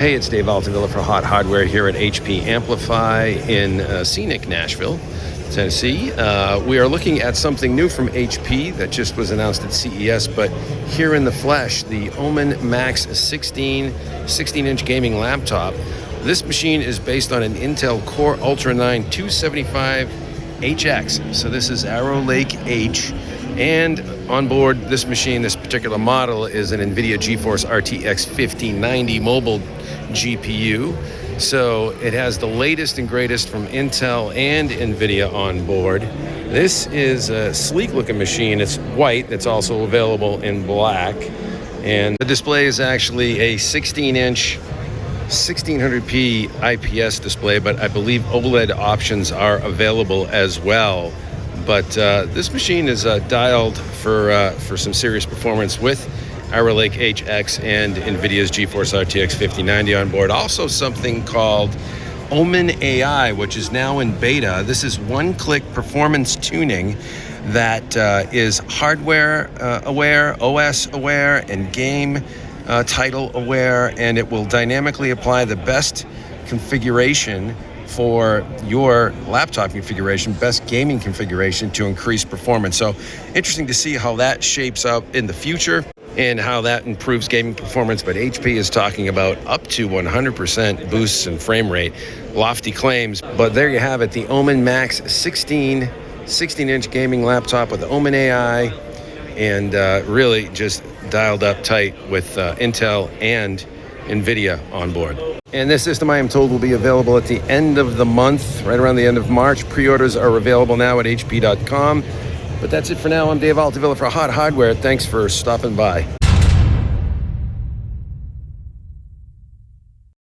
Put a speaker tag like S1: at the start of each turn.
S1: Hey, it's Dave Altavilla for Hot Hardware here at HP Amplify in scenic Nashville, Tennessee. We are looking at something new from HP that just was announced at CES, but here in the flesh, the Omen Max 16-inch gaming laptop. This machine is based on an Intel Core Ultra 9 275HX. So this is Arrow Lake H. And on board this machine, this particular model is an NVIDIA GeForce RTX 5090 mobile GPU. So it has the latest and greatest from Intel and NVIDIA on board. This is a sleek looking machine. It's white. It's also available in black. And the display is actually a 16-inch 1600p IPS display, but I believe OLED options are available as well. But this machine is dialed for some serious performance with Arrow Lake HX and NVIDIA's GeForce RTX 5090 on board. Also something called Omen AI, which is now in beta. This is one-click performance tuning that is hardware aware, OS aware, and game title aware, and it will dynamically apply the best configuration for your laptop configuration, best gaming configuration to increase performance. So interesting to see how that shapes up in the future and how that improves gaming performance. But HP is talking about up to 100% boosts in frame rate. Lofty claims, but there you have it, the Omen Max 16-inch gaming laptop with Omen AI, and really just dialed up tight with Intel and NVIDIA on board. And this system, I am told, will be available at the end of the month, right around the end of March. Pre-orders are available now at hp.com. But that's it for now. I'm Dave Altavilla for Hot Hardware. Thanks for stopping by.